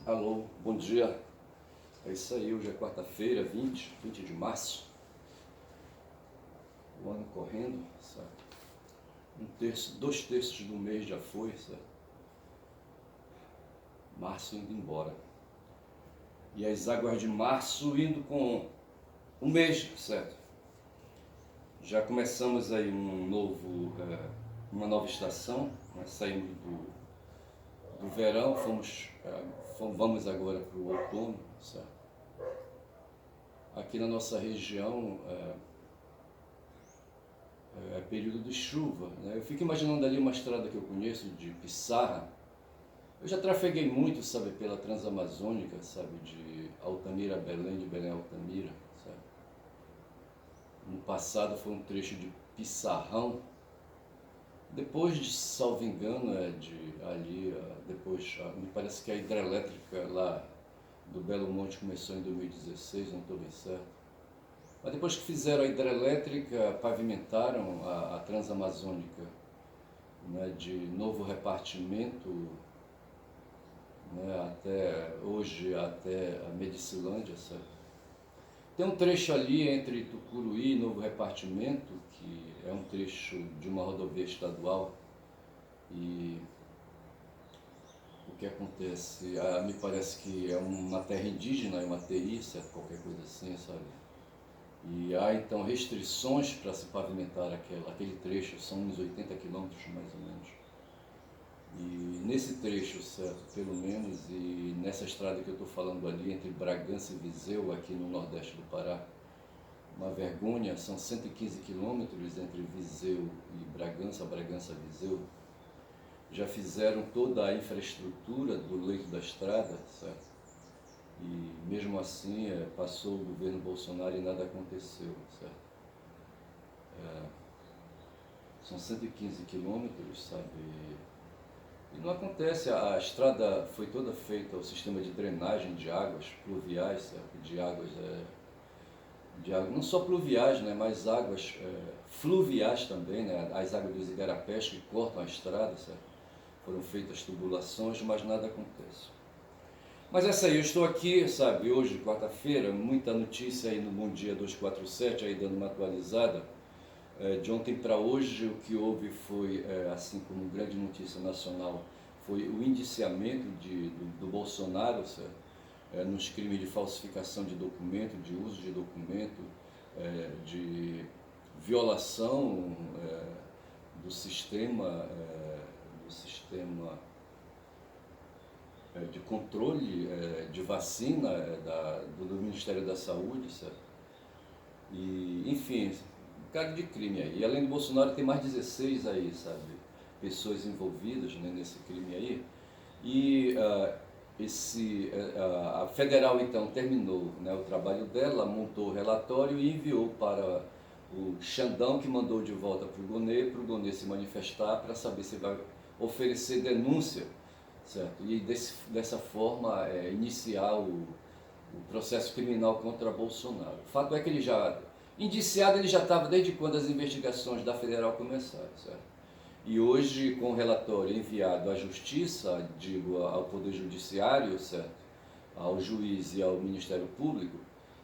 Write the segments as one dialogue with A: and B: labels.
A: Alô, bom dia. É isso aí, hoje é quarta-feira, 20 de março. O ano correndo, sabe? Dois terços do mês já foi, sabe? Março indo embora. E as águas de março indo com o mês, certo? Já começamos aí uma nova estação, né? Saímos do verão, vamos agora para o outono, certo? Aqui na nossa região é período de chuva, né? Eu fico imaginando ali uma estrada que eu conheço de Pissarra. Eu já trafeguei muito, sabe, pela Transamazônica, sabe, de Altamira a Belém, de Belém a Altamira, sabe. No passado foi um trecho de Pissarrão. Depois de, salvo engano, me parece que a hidrelétrica lá do Belo Monte começou em 2016, não estou bem certo. Mas depois que fizeram a hidrelétrica, pavimentaram a Transamazônica, né, de novo repartimento, né, até a Medicilândia, certo? Tem um trecho ali entre Tucuruí e Novo Repartimento, que é um trecho de uma rodovia estadual, e o que acontece? Me parece que é uma terra indígena, é uma TI, certo? Qualquer coisa assim, sabe? E há então restrições para se pavimentar aquele trecho, são uns 80 quilômetros mais ou menos. E nesse trecho, certo, pelo menos, e nessa estrada que eu estou falando ali, entre Bragança e Viseu, aqui no nordeste do Pará, uma vergonha, são 115 quilômetros entre Viseu e Bragança, Viseu. Já fizeram toda a infraestrutura do leito da estrada, certo? E mesmo assim passou o governo Bolsonaro e nada aconteceu, certo? São 115 quilômetros, sabe? E não acontece, a estrada foi toda feita, o sistema de drenagem de águas pluviais, certo? Não só pluviais, né, mas águas fluviais também, né? As águas dos igarapés que cortam a estrada, certo? Foram feitas tubulações, mas nada acontece. Mas essa aí, eu estou aqui, sabe, hoje, quarta-feira, muita notícia aí no Bom Dia 247, aí dando uma atualizada. De ontem para hoje, o que houve foi, assim como grande notícia nacional, foi o indiciamento do Bolsonaro, certo? Nos crimes de falsificação de documento, de uso de documento, de violação do sistema de controle de vacina do Ministério da Saúde, certo? E, enfim, um bocado de crime aí. E além do Bolsonaro, tem mais 16 aí, sabe, pessoas envolvidas, né, nesse crime aí. E a federal, então, terminou, né, o trabalho dela, montou o relatório e enviou para o Xandão, que mandou de volta para o Gonê se manifestar para saber se vai oferecer denúncia, certo? E dessa forma iniciar o processo criminal contra Bolsonaro. O fato é que ele já estava desde quando as investigações da federal começaram, certo? E hoje, com o relatório enviado à Justiça, ao Poder Judiciário, certo? Ao juiz e ao Ministério Público,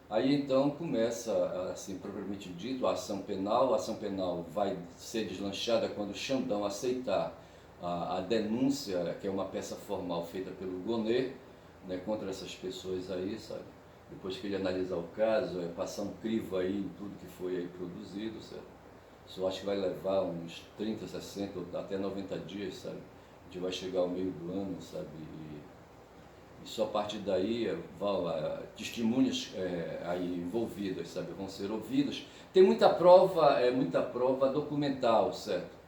A: aí então começa, assim, propriamente dito, a ação penal. A ação penal vai ser deslanchada quando o Xandão aceitar a denúncia, que é uma peça formal feita pelo Gonê, né, contra essas pessoas aí, sabe? Depois que ele analisar o caso, passar um crivo aí em tudo que foi aí produzido, certo? Isso eu acho que vai levar uns 30, 60 ou até 90 dias, sabe? A gente vai chegar ao meio do ano, sabe? E só a partir daí testemunhas aí envolvidas, sabe, vão ser ouvidas. Tem muita prova documental, certo?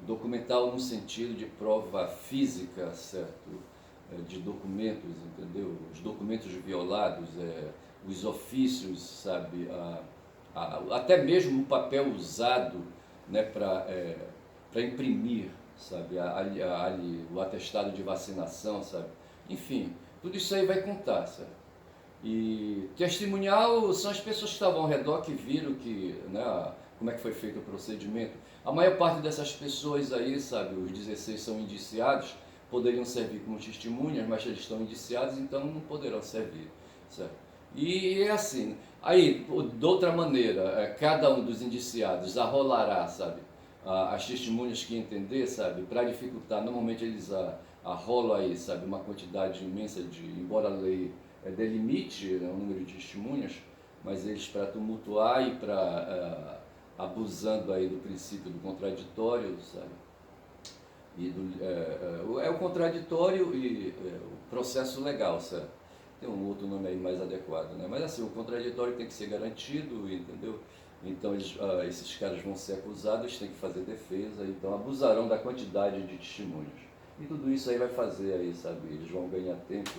A: Documental no sentido de prova física, certo? De documentos, entendeu? Os documentos violados, os ofícios, sabe? Até mesmo o papel usado, né, para imprimir, sabe? O atestado de vacinação, sabe? Enfim, tudo isso aí vai contar, sabe? E testemunhal são as pessoas que estavam ao redor, que viram né, como é que foi feito o procedimento. A maior parte dessas pessoas aí, sabe, os 16 são indiciados, poderiam servir como testemunhas, mas eles estão indiciados, então não poderão servir, certo? E é assim, aí, de outra maneira, cada um dos indiciados arrolará, sabe, as testemunhas que entender, sabe, para dificultar, normalmente eles arrolam aí, sabe, uma quantidade imensa de, embora a lei delimite, né, o número de testemunhas, mas eles para tumultuar e para abusando aí do princípio do contraditório, sabe, e é o contraditório e o processo legal, certo? Tem um outro nome aí mais adequado, né? Mas assim, o contraditório tem que ser garantido, entendeu? Então esses caras vão ser acusados, têm que fazer defesa, então abusarão da quantidade de testemunhos. E tudo isso aí vai fazer aí, sabe? Eles vão ganhar tempo,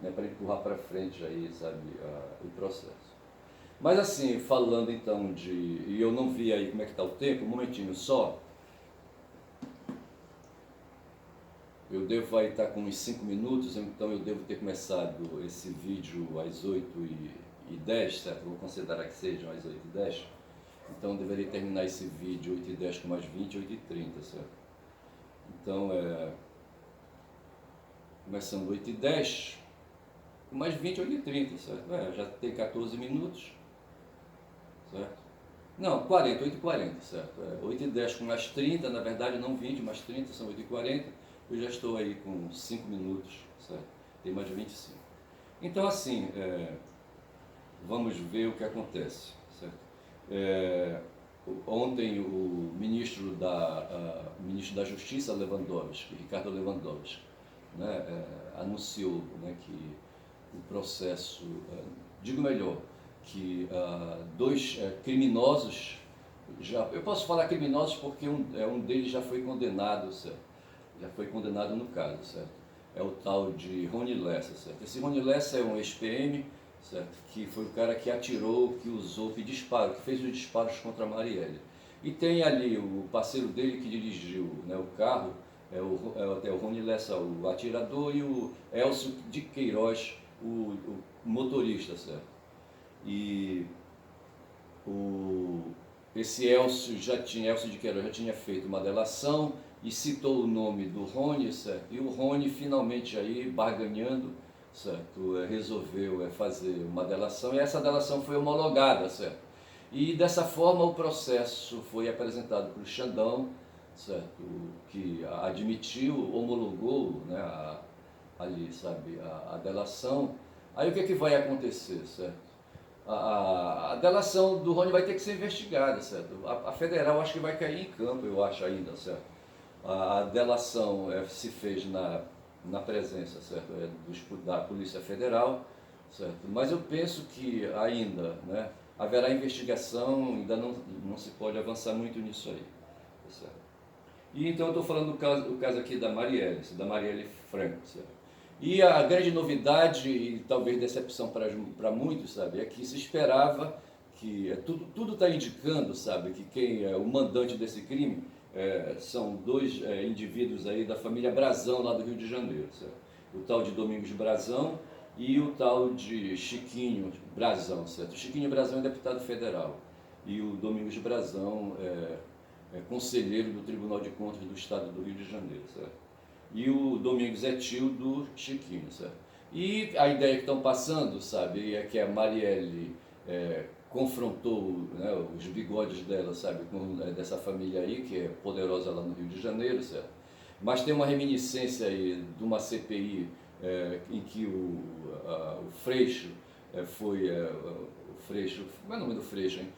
A: né, para empurrar para frente aí, sabe, o processo. Mas assim, falando então de... E eu não vi aí como é que está o tempo, um momentinho só. Eu devo aí estar com uns 5 minutos, então eu devo ter começado esse vídeo às 8h10, certo? Vou considerar que sejam às 8h10. Então eu deveria terminar esse vídeo 8h10 com mais 20, 8h30, certo? Então, começando 8h10, com mais 20, 8h30, certo? Já tem 14 minutos, certo? Não, 40, 8h40, certo? 8h10 com mais 30, na verdade não 20, mais 30, são 8h40. Eu já estou aí com 5 minutos, certo? Tem mais de 25. Então, assim, vamos ver o que acontece, certo? Ontem o ministro da Justiça, Lewandowski, Ricardo Lewandowski, né, anunciou, né, que o processo, digo melhor, que dois criminosos, eu posso falar criminosos porque um deles já foi condenado, certo? Já foi condenado no caso, certo? É o tal de Rony Lessa, certo? Esse Rony Lessa é um ex-PM, certo? Que foi o cara que atirou, que usou, que disparou, que fez os disparos contra a Marielle. E tem ali o parceiro dele que dirigiu, né, o carro, é o Rony Lessa, o atirador, e o Elcio de Queiroz, o motorista, certo? E esse Elcio de Queiroz já tinha feito uma delação e citou o nome do Rony, certo? E o Rony finalmente aí, barganhando, certo? Resolveu fazer uma delação e essa delação foi homologada, certo? E dessa forma o processo foi apresentado para o Xandão, certo? Que admitiu, homologou, né, ali, sabe, a delação. Aí o que vai acontecer, certo? A delação do Rony vai ter que ser investigada, certo? A federal acho que vai cair em campo, eu acho ainda, certo? A delação se fez na presença, certo? Da Polícia Federal, certo? Mas eu penso que ainda, né, haverá investigação, ainda não se pode avançar muito nisso aí, certo? E então eu estou falando do caso aqui da Marielle Franco, certo? E a grande novidade, e talvez decepção para muitos, sabe, é que se esperava que tudo está indicando, sabe, que quem é o mandante desse crime são dois indivíduos aí da família Brazão, lá do Rio de Janeiro, certo? O tal de Domingos Brazão e o tal de Chiquinho Brazão, certo? O Chiquinho Brazão é deputado federal e o Domingos Brazão é conselheiro do Tribunal de Contas do Estado do Rio de Janeiro, certo? E o Domingos é tio do Chiquinho, certo? E a ideia que estão passando, sabe, é que a Marielle confrontou, né, os bigodes dela, sabe, dessa família aí, que é poderosa lá no Rio de Janeiro, certo? Mas tem uma reminiscência aí de uma CPI em que o Freixo o Freixo, como é o nome do Freixo, hein?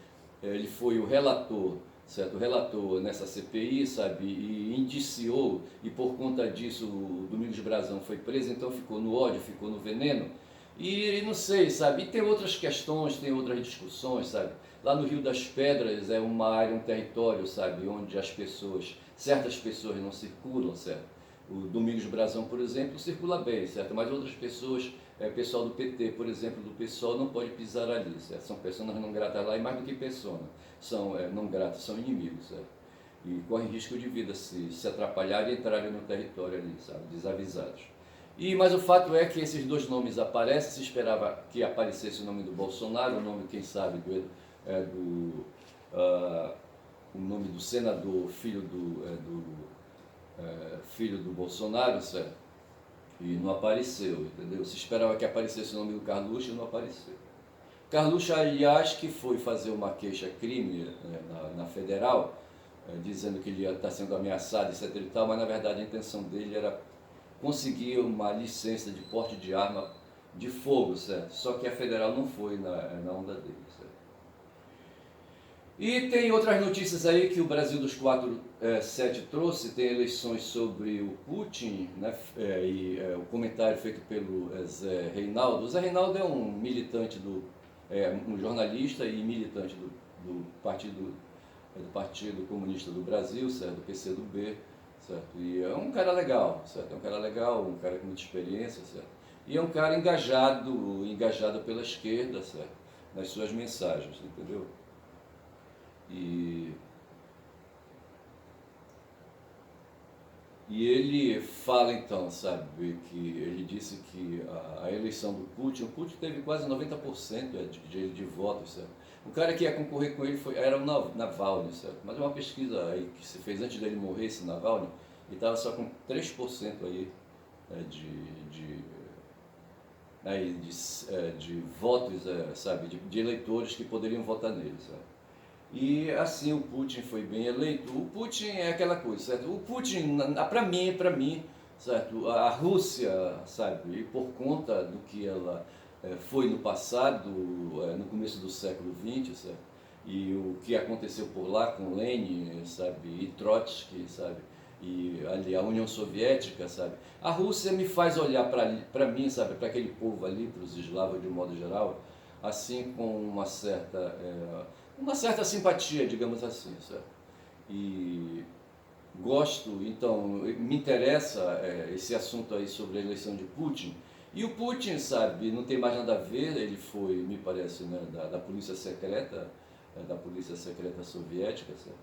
A: Ele foi o relator, certo? Relator nessa CPI, sabe, e indiciou, e por conta disso o Domingos Brazão foi preso, então ficou no ódio, ficou no veneno, e não sei, sabe, e tem outras questões, tem outras discussões, sabe, lá no Rio das Pedras é uma área, um território, sabe, onde certas pessoas não circulam, certo? O Domingos Brazão, por exemplo, circula bem, certo? Mas outras pessoas, pessoal do PT, por exemplo, do PSOL, não pode pisar ali, certo? São pessoas não gratas lá, e mais do que pessoas, são não gratos, são inimigos, certo? E correm risco de vida se atrapalharem e entrarem no território ali, sabe? Desavisados. Mas o fato é que esses dois nomes aparecem, se esperava que aparecesse o nome do Bolsonaro, o nome, quem sabe, o nome do senador, filho do filho do Bolsonaro, certo? E não apareceu, entendeu? Se esperava que aparecesse o nome do Carluxo e não apareceu. Carluxo, aliás, que foi fazer uma queixa-crime, né, na federal, dizendo que ele ia estar sendo ameaçado, etc e tal, mas na verdade a intenção dele era conseguir uma licença de porte de arma de fogo, certo? Só que a federal não foi na onda dele, certo? E tem outras notícias aí que o Brasil dos 4-7 trouxe, tem eleições sobre o Putin, né? O comentário feito pelo Zé Reinaldo. O Zé Reinaldo é um militante um jornalista e militante do Partido Comunista do Brasil, certo? Do PCdoB, certo? E é um cara legal, certo? É um cara legal, um cara com muita experiência, certo? E é um cara engajado pela esquerda, certo? Nas suas mensagens, entendeu? E ele fala então, sabe, que ele disse que a eleição do Putin, o Putin teve quase 90% de votos, certo? O cara que ia concorrer com ele era o Navalny, certo? Mas uma pesquisa aí que se fez antes dele morrer, esse Navalny, ele estava só com 3% aí de votos, sabe, de eleitores que poderiam votar nele, sabe? E assim o Putin foi bem eleito. O Putin é aquela coisa, certo? O Putin, para mim, certo? A Rússia, sabe, e por conta do que ela foi no passado, no começo do século XX, certo? E o que aconteceu por lá com Lenin, sabe, e Trotsky, sabe, e ali a União Soviética, sabe? A Rússia me faz olhar para mim, sabe, para aquele povo ali, para os eslavos de um modo geral, assim com uma certa simpatia, digamos assim, certo? E gosto, então, me interessa esse assunto aí sobre a eleição de Putin. E o Putin, sabe, não tem mais nada a ver, ele foi, me parece, né, da polícia secreta, da polícia secreta soviética, certo?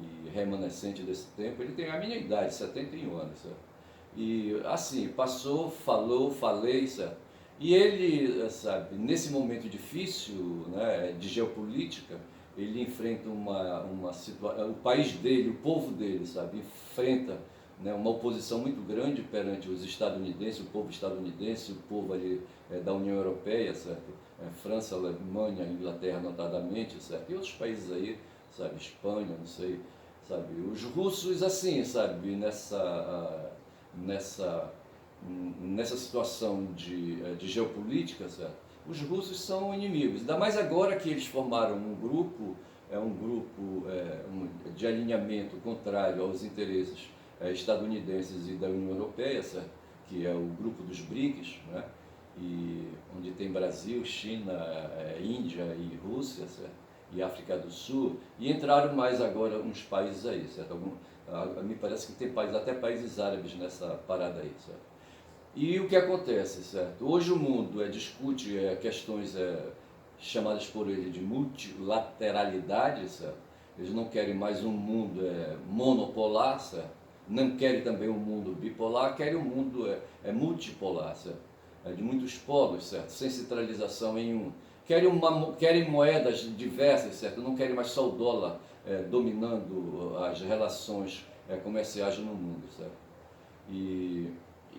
A: E remanescente desse tempo, ele tem a minha idade, 71 anos, certo? E assim, passou, falei, certo? E ele, sabe, nesse momento difícil, né, de geopolítica, ele enfrenta uma situação, o país dele, o povo dele, sabe, enfrenta, né, uma oposição muito grande perante os estadunidenses, o povo estadunidense, o povo ali da União Europeia, certo? França, Alemanha, Inglaterra notadamente, certo? E outros países aí, sabe, Espanha, não sei, sabe? Os russos assim, sabe, nessa situação de geopolítica, certo? Os russos são inimigos, ainda mais agora que eles formaram um grupo de alinhamento contrário aos interesses estadunidenses e da União Europeia, certo? Que é o grupo dos BRICS, né? E onde tem Brasil, China, Índia e Rússia, certo? E África do Sul, e entraram mais agora uns países aí, certo? Me parece que tem até países árabes nessa parada aí, certo? E o que acontece, certo? Hoje o mundo discute questões chamadas por ele de multilateralidade, certo? Eles não querem mais um mundo monopolar, certo? Não querem também um mundo bipolar, querem um mundo multipolar, certo? De muitos polos, certo? Sem centralização em um. Querem moedas diversas, certo? Não querem mais só o dólar dominando as relações comerciais no mundo, certo?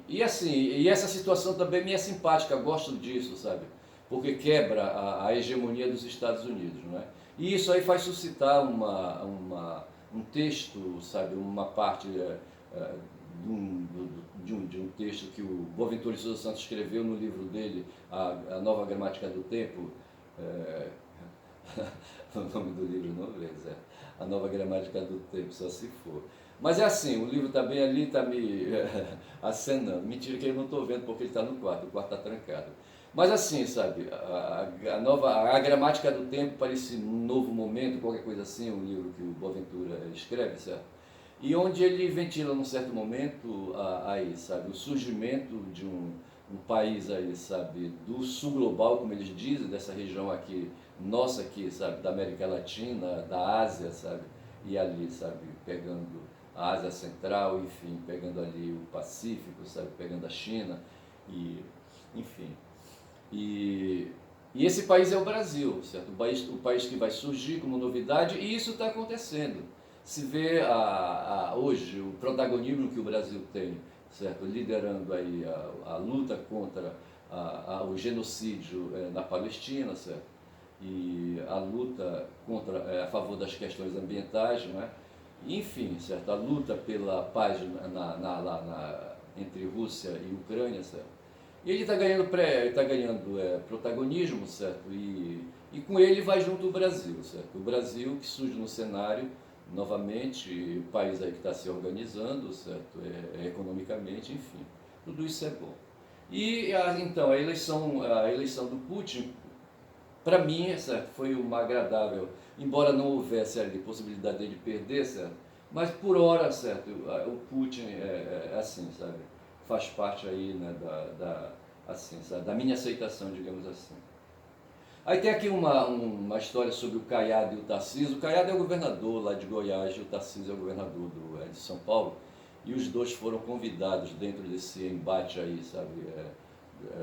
A: E assim, e essa situação também me é simpática, gosto disso, sabe? Porque quebra a hegemonia dos Estados Unidos, não é? E isso aí faz suscitar um texto, sabe? Uma parte de um texto que o Boaventura de Sousa Santos escreveu no livro dele, A Nova Gramática do Tempo. O nome do livro não é A Nova Gramática do Tempo, só se for. Mas é assim, o livro está bem ali, está me acenando. Mentira que eu não estou vendo porque ele está no quarto, o quarto está trancado. Mas assim, sabe, a Gramática do Tempo para esse novo momento, qualquer coisa assim, um livro que o Boaventura escreve, certo? E onde ele ventila num certo momento aí, sabe, o surgimento de um país aí, sabe, do sul global, como eles dizem, dessa região aqui, nossa aqui, sabe, da América Latina, da Ásia, sabe, e ali, sabe, pegando a Ásia Central, enfim, pegando ali o Pacífico, sabe, pegando a China, e, enfim. E esse país é o Brasil, certo? O país que vai surgir como novidade, e isso está acontecendo. se vê hoje o protagonismo que o Brasil tem, certo? Liderando aí a luta contra o genocídio na Palestina, certo? E a luta a favor das questões ambientais, não é? Enfim, certo? A luta pela paz entre Rússia e Ucrânia, certo? E ele está ganhando, protagonismo, certo? E com ele vai junto o Brasil, certo? O Brasil que surge no cenário, novamente, o país aí que está se organizando, certo? Economicamente, enfim, tudo isso é bom. E então, a eleição do Putin, para mim, certo, foi uma agradável, embora não houvesse ali possibilidade dele perder, certo? Mas por hora, certo, o Putin assim, sabe? Faz parte aí, né, assim, sabe? Da minha aceitação, digamos assim. Aí tem aqui uma história sobre o Caiado e o Tarcísio. O Caiado é o governador lá de Goiás e o Tarcísio é o governador de São Paulo. E os dois foram convidados dentro desse embate aí, sabe?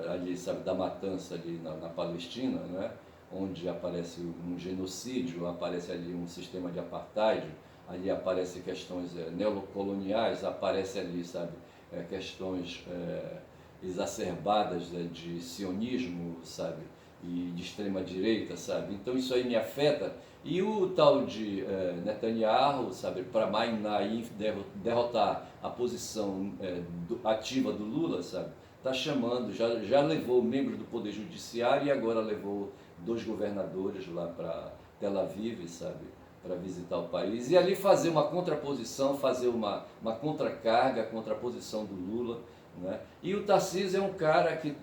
A: Ali, sabe, da matança ali na Palestina, né? Onde aparece um genocídio, aparece ali um sistema de apartheid, ali aparecem questões neocoloniais, aparece ali, sabe, questões exacerbadas de sionismo, sabe, e de extrema direita, sabe. Então isso aí me afeta. E o tal de Netanyahu, sabe, para mainar e derrotar a posição ativa do Lula, sabe, está chamando, já levou membros do Poder Judiciário e agora levou 2 governadores lá para Tel Aviv, sabe, para visitar o país, e ali fazer uma contraposição, fazer uma contracarga, contraposição do Lula, né? E o Tarcísio é um cara que,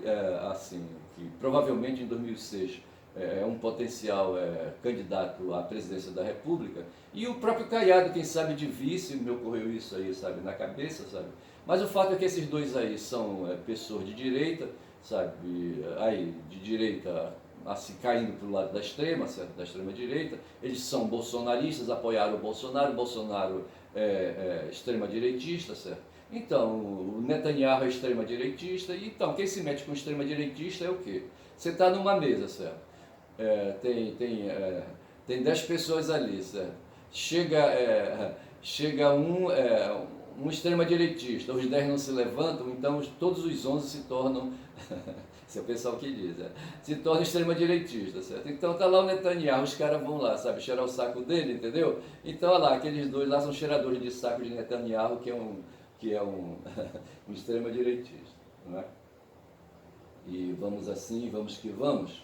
A: assim, que provavelmente em 2006 é um potencial candidato à presidência da República, e o próprio Caiado, quem sabe de vice, me ocorreu isso aí, sabe, na cabeça, sabe? Mas o fato é que esses dois aí são pessoas de direita, sabe, aí de direita assim, caindo para o lado da extrema, certo? Da extrema direita, eles são bolsonaristas, apoiaram o Bolsonaro extrema direitista, certo? Então, o Netanyahu é extrema direitista, e então, quem se mete com extrema direitista é o quê? Você está numa mesa, certo? Tem 10 pessoas ali, certo? Chega um extrema direitista, os 10 não se levantam, então todos os 11 se tornam, esse é o pessoal que diz, se torna extrema direitista, certo? Então tá lá o Netanyahu, os caras vão lá, sabe, cheirar o saco dele, entendeu? Então olha lá, aqueles dois lá são cheiradores de saco de Netanyahu, que é um extrema direitista, não é? E vamos assim, vamos que vamos,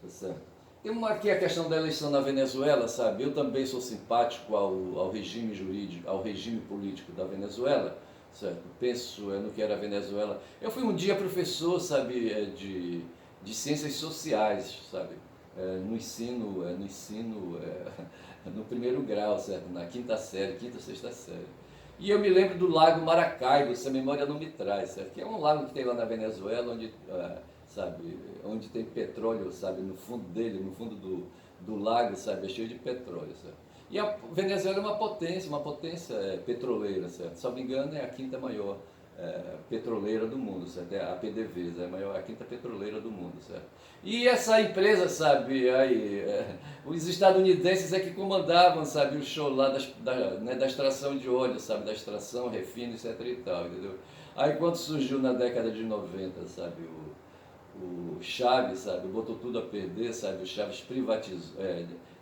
A: tá certo? Tem aqui a questão da eleição na Venezuela, sabe? Eu também sou simpático ao regime jurídico, ao regime político da Venezuela, certo? Penso no que era a Venezuela. Eu fui um dia professor, sabe, de ciências sociais, sabe? No ensino, no primeiro grau, certo? Na quinta, sexta série. E eu me lembro do Lago Maracaibo, se a memória não me traz, certo? Que é um lago que tem lá na Venezuela, onde sabe, onde tem petróleo, sabe, no fundo dele, no fundo do lago, sabe, é cheio de petróleo, certo? E a Venezuela é uma potência petroleira, certo? Se não me engano, é a quinta maior petroleira do mundo, certo? É a PDVSA, é a quinta petroleira do mundo, certo? E essa empresa, sabe, aí, os estadunidenses é que comandavam, sabe, o show lá da extração de óleo, sabe, da extração, refino, etc e tal, entendeu? Aí quando surgiu na década de 90, sabe, o Chaves, sabe, botou tudo a perder, sabe, o Chaves privatizou,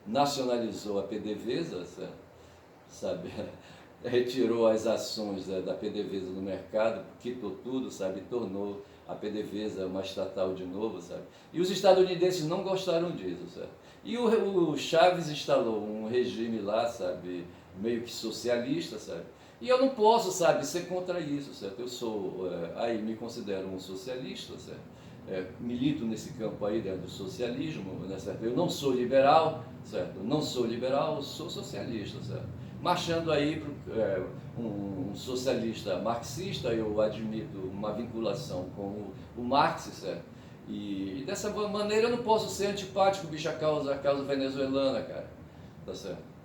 A: nacionalizou a PDVSA, sabe, retirou as ações da PDVSA no mercado, quitou tudo, sabe, tornou a PDVSA uma estatal de novo, sabe, e os estadunidenses não gostaram disso, sabe, e o Chaves instalou um regime lá, sabe, meio que socialista, sabe, e eu não posso, sabe, ser contra isso, certo, eu sou, aí me considero um socialista, certo, milito nesse campo aí do socialismo, né, certo? Eu não sou liberal, certo? Não sou liberal, sou socialista, certo? Marchando aí um socialista marxista, eu admito uma vinculação com o Marx, certo? E dessa maneira eu não posso ser antipático, bicho, a causa venezuelana, cara, tá certo?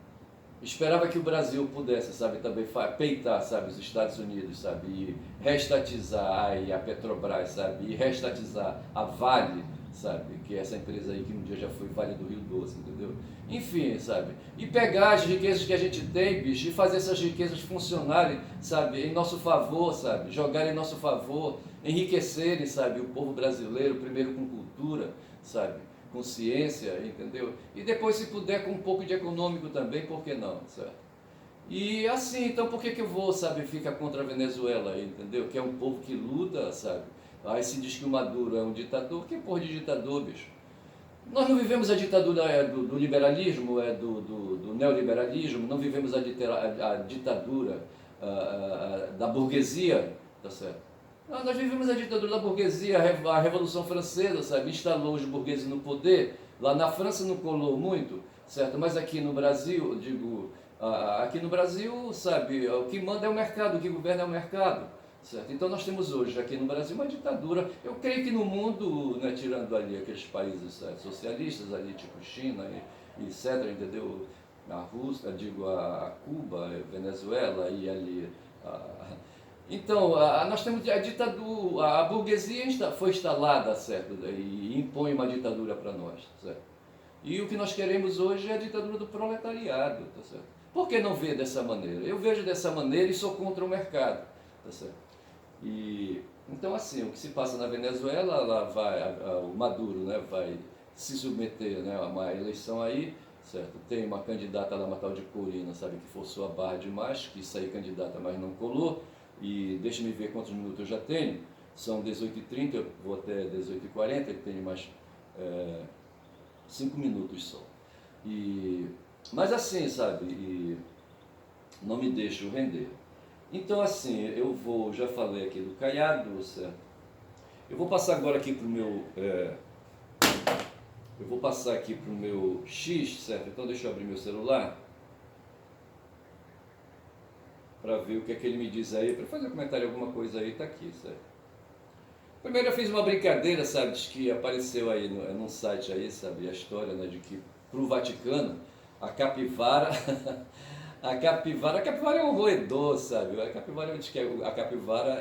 A: Esperava que o Brasil pudesse, sabe, também peitar, sabe, os Estados Unidos, sabe, e reestatizar aí a Petrobras, sabe, e reestatizar a Vale, sabe? Que é essa empresa aí que um dia já foi Vale do Rio Doce, entendeu? Enfim, sabe? E pegar as riquezas que a gente tem, bicho, e fazer essas riquezas funcionarem, sabe? Em nosso favor, sabe? Jogar em nosso favor, enriquecerem, sabe? O povo brasileiro, primeiro com cultura, sabe? Com ciência, entendeu? E depois, se puder, com um pouco de econômico também, por que não, certo? E assim, então por que eu vou, sabe, ficar contra a Venezuela, entendeu? Que é um povo que luta, sabe? Aí se diz que o Maduro é um ditador, que porra de ditador, bicho? Nós não vivemos a ditadura do liberalismo, do neoliberalismo, não vivemos a ditadura da burguesia, tá certo? Não, nós vivemos a ditadura da burguesia, a Revolução Francesa, sabe? Instalou os burgueses no poder. Lá na França não colou muito, certo? Mas aqui no Brasil, digo, aqui no Brasil, sabe, o que manda é o mercado, o que governa é o mercado, certo? Então nós temos hoje aqui no Brasil uma ditadura. Eu creio que no mundo, né, tirando ali aqueles países socialistas, ali tipo China e etc., entendeu? A Rússia, digo, a Cuba, a Venezuela e ali então, nós temos a ditadura, a burguesia foi instalada, certo? E impõe uma ditadura para nós, certo? E o que nós queremos hoje é a ditadura do proletariado, tá certo? Por que não ver dessa maneira? Eu vejo dessa maneira e sou contra o mercado, tá certo? E, então, assim, o que se passa na Venezuela, lá vai, o Maduro, né, vai se submeter, né, a uma eleição aí, certo? Tem uma candidata lá, uma tal de Corina, sabe, que forçou a barra demais, quis sair candidata, mas não colou. E deixa-me ver quantos minutos eu já tenho. São 18h30, eu vou até 18h40, tenho mais 5 minutos só. Mas assim, sabe, e não me deixo render. Então assim, eu vou, já falei aqui do Caiado, certo? Eu vou passar agora aqui para o meu... eu vou passar aqui para o meu X, certo? Então deixa eu abrir meu celular para ver o que é que ele me diz aí, para fazer um comentário, alguma coisa aí, tá aqui, certo? Primeiro eu fiz uma brincadeira, sabe, de que apareceu aí num site aí, sabe, a história, né, de que pro Vaticano a capivara, a capivara é um roedor, sabe, a capivara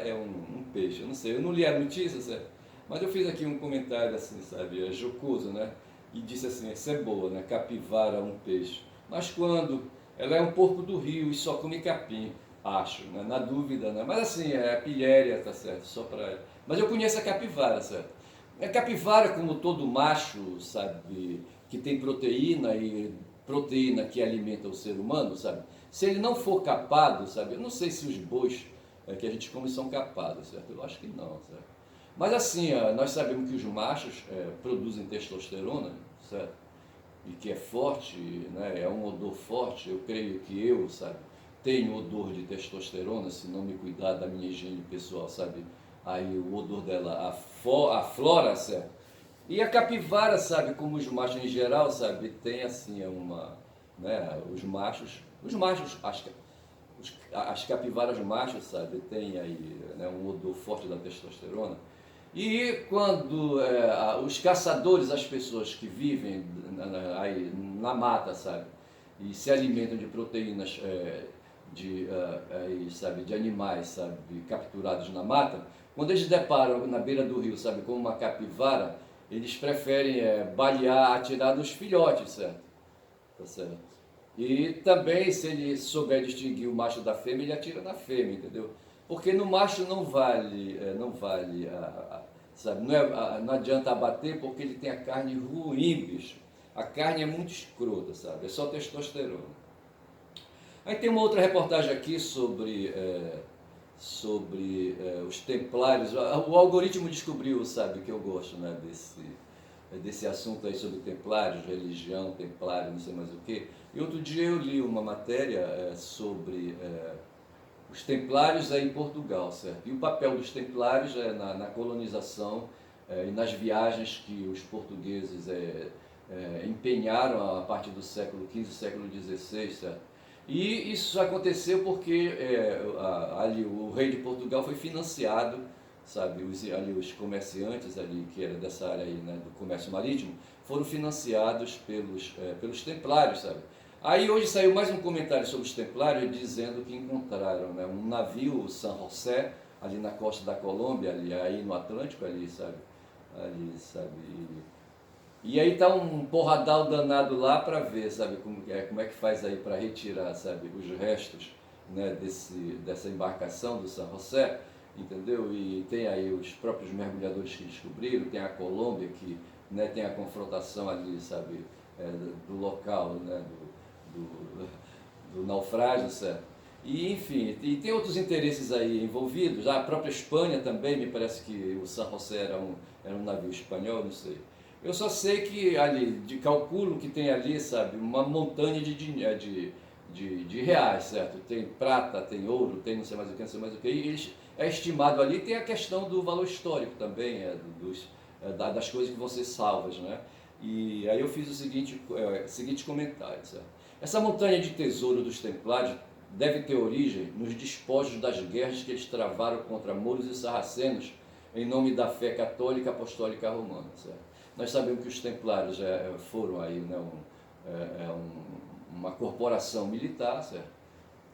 A: é um peixe, eu não sei, eu não li a notícia, certo? Mas eu fiz aqui um comentário assim, sabe, jocoso, né, e disse assim, essa é boa, né, capivara é um peixe, mas quando ela é um porco do rio e só come capim, acho, né? Na dúvida, né? Mas assim, é a pilhéria, tá certo? Só para. Mas eu conheço a capivara, certo? A capivara, como todo macho, sabe, que tem proteína e proteína que alimenta o ser humano, sabe? Se ele não for capado, sabe? Eu não sei se os bois que a gente come são capados, certo? Eu acho que não, certo? Mas assim, nós sabemos que os machos produzem testosterona, certo? E que é forte, né? É um odor forte. Eu creio que eu, sabe, tenho odor de testosterona, se não me cuidar da minha higiene pessoal, sabe? Aí o odor dela aflora, certo? E a capivara, sabe, como os machos em geral, sabe, tem assim uma, né, os machos, as capivaras machos, sabe, tem aí, né, um odor forte da testosterona. E quando os caçadores, as pessoas que vivem aí na mata, sabe, e se alimentam de proteínas sabe, de animais, sabe, capturados na mata, quando eles deparam na beira do rio, sabe, com uma capivara, eles preferem balear, atirar nos filhotes, certo? Tá certo? E também, se ele souber distinguir o macho da fêmea, ele atira na fêmea, entendeu? Porque no macho não vale, sabe? Não adianta abater porque ele tem a carne ruim, bicho. A carne é muito escrota, sabe? É só testosterona. Aí tem uma outra reportagem aqui sobre os templários. O algoritmo descobriu, sabe, que eu gosto, né, desse assunto aí sobre templários, religião, templário, não sei mais o quê. E outro dia eu li uma matéria sobre os templários em Portugal, certo? E o papel dos templários na colonização e nas viagens que os portugueses empenharam a partir do século XV, século XVI, certo? E isso aconteceu porque ali o rei de Portugal foi financiado, sabe, os comerciantes ali, que era dessa área aí, né, do comércio marítimo, foram financiados pelos templários, sabe. Aí hoje saiu mais um comentário sobre os templários dizendo que encontraram, né, um navio San José ali na costa da Colômbia, ali aí no Atlântico, ali, sabe, ali, sabe? E aí tá um porradal danado lá para ver, sabe, como é que faz aí para retirar, sabe, os restos, né, dessa embarcação do San José, entendeu? E tem aí os próprios mergulhadores que descobriram, tem a Colômbia que, né, tem a confrontação ali, sabe, do local, né, do naufrágio, certo? E enfim, e tem outros interesses aí envolvidos. A própria Espanha também, me parece que o San José era um navio espanhol, não sei. Eu só sei que ali, de calculo que tem ali, sabe, uma montanha de dinheiro, de reais, certo? Tem prata, tem ouro, tem não sei mais o que, não sei mais o que. E é estimado ali, tem a questão do valor histórico também, das coisas que vão ser salvas, né? E aí eu fiz o seguinte comentário, certo? Essa montanha de tesouro dos Templários deve ter origem nos despojos das guerras que eles travaram contra mouros e sarracenos em nome da fé católica apostólica romana, certo? Nós sabemos que os Templários foram aí, né, uma corporação militar, certo?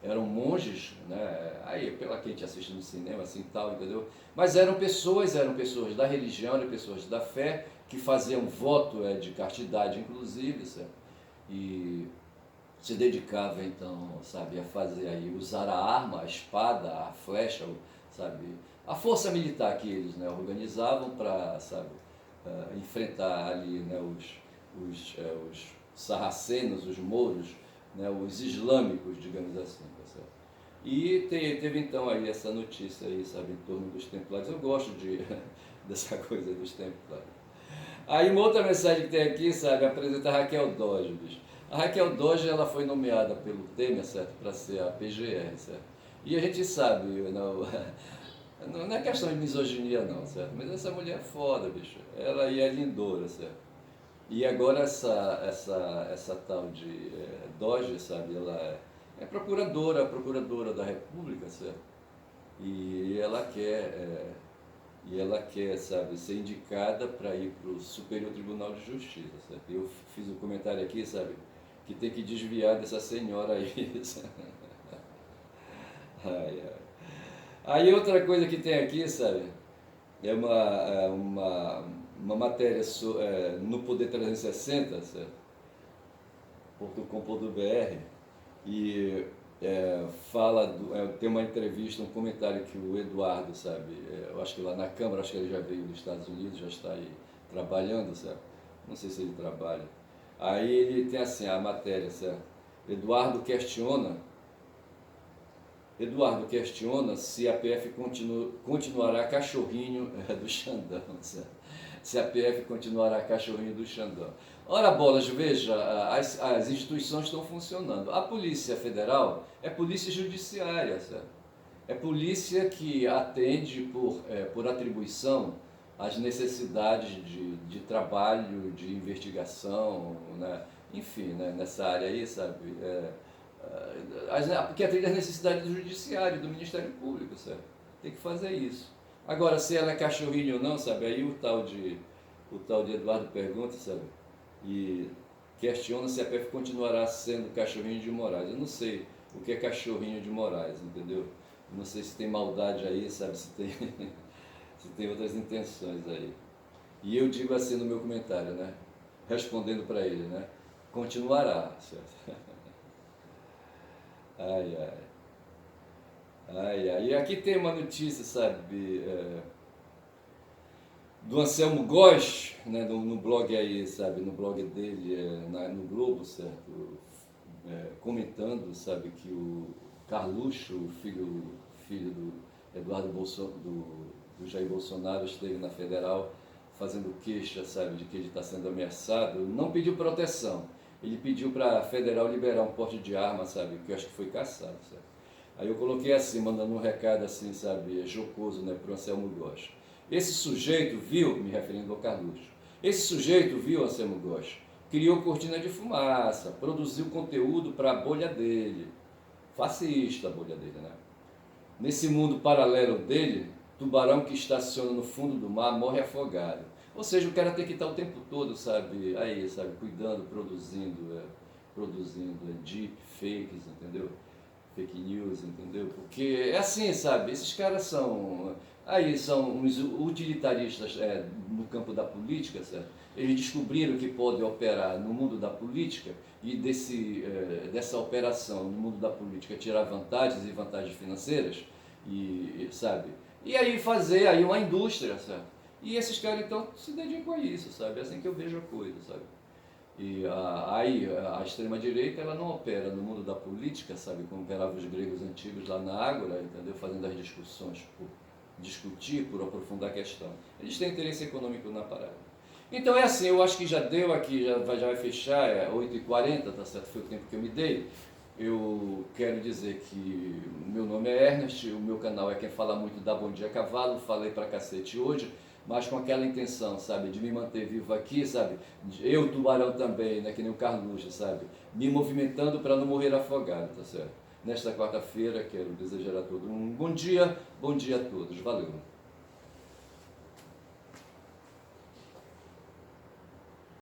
A: Eram monges, né? Aí pela que a gente assiste no cinema, assim tal, entendeu? Mas eram pessoas da religião, eram pessoas da fé, que faziam voto de castidade, inclusive, certo? E se dedicava então, sabe, a fazer aí, usar a arma, a espada, a flecha, sabe, a força militar que eles, né, organizavam para, sabe, enfrentar ali, né, os sarracenos, os mouros, né, os islâmicos, digamos assim, tá certo? E teve então aí essa notícia aí, sabe, em torno dos Templários. Eu gosto dessa coisa dos Templários. Aí uma outra mensagem que tem aqui, sabe, apresenta a Raquel Dodge, bicho. A Raquel Dodge, ela foi nomeada pelo Temer, certo, para ser a PGR, certo? E a gente sabe, não é questão de misoginia não, certo? Mas essa mulher é foda, bicho. Ela aí é lindora, certo? E agora essa tal de Dodge, sabe, ela é procuradora da República, certo? E ela quer, sabe, ser indicada para ir para o Superior Tribunal de Justiça, certo? Eu fiz um comentário aqui, sabe, que tem que desviar dessa senhora aí. Ai, ai. Aí outra coisa que tem aqui, sabe, é uma matéria no Poder 360, certo? .com.br, e fala, tem uma entrevista, um comentário que o Eduardo, sabe, eu acho que lá na Câmara, acho que ele já veio dos Estados Unidos, já está aí trabalhando, certo? Não sei se ele trabalha. Aí ele tem assim, a matéria, certo? Eduardo questiona se a PF continuará cachorrinho do Xandão, certo? Se a PF continuará cachorrinho do Xandão. Ora bolas, veja, as instituições estão funcionando. A Polícia Federal é polícia judiciária, certo? É polícia que atende por atribuição às necessidades de trabalho, de investigação, né? Enfim, né? Nessa área aí, sabe? Porque atende às necessidades do judiciário, do Ministério Público, certo? Tem que fazer isso. Agora, se ela é cachorrinho ou não, sabe? Aí o tal de Eduardo pergunta, sabe? E questiona se a PF continuará sendo cachorrinho de Moraes. Eu não sei o que é cachorrinho de Moraes, entendeu? Não sei se tem maldade aí, sabe? Se tem, se tem outras intenções aí. E eu digo assim no meu comentário, né? Respondendo para ele, né? Continuará, certo? Ai, ai. Ai, ai. E aqui tem uma notícia, sabe? Do Anselmo Góes, né, no blog aí, sabe, no blog dele, no Globo, certo, comentando, sabe, que o Carluxo, o filho do Eduardo do Jair Bolsonaro, esteve na Federal fazendo queixa, sabe, de que ele está sendo ameaçado, não pediu proteção, ele pediu para a Federal liberar um porte de arma, sabe, que eu acho que foi caçado, sabe. Aí eu coloquei assim, mandando um recado assim, sabe, jocoso, né, para o Anselmo Góes. Esse sujeito viu, me referindo ao Carluxo, esse sujeito viu, Anselmo Góes, criou cortina de fumaça, produziu conteúdo para a bolha dele, fascista a bolha dele, né? Nesse mundo paralelo dele, tubarão que estaciona no fundo do mar morre afogado. Ou seja, o cara tem que estar o tempo todo, sabe, aí, sabe, cuidando, produzindo deep fakes, entendeu? Fake news, entendeu? Porque é assim, sabe, esses caras são Aí são uns utilitaristas no campo da política, certo? Eles descobriram que podem operar no mundo da política e dessa operação no mundo da política tirar vantagens e vantagens financeiras, sabe? E aí fazer aí uma indústria, certo? E esses caras então se dedicam a isso, sabe? É assim que eu vejo a coisa, sabe? A extrema-direita ela não opera no mundo da política, sabe, como operavam os gregos antigos lá na Ágora, entendeu? Fazendo as discussões por discutir, por aprofundar a questão. Eles têm interesse econômico na parada. Então é assim, eu acho que já deu aqui, já vai fechar, é 8h40, tá certo? Foi o tempo que eu me dei. Eu quero dizer que o meu nome é Ernest, o meu canal é Quem Fala Muito da Bom Dia Cavalo, falei pra cacete hoje, mas com aquela intenção, sabe, de me manter vivo aqui, sabe, eu, tubarão também, né, que nem o Carluxo, sabe, me movimentando para não morrer afogado, tá certo? Nesta quarta-feira quero desejar a todos um bom dia a todos, valeu.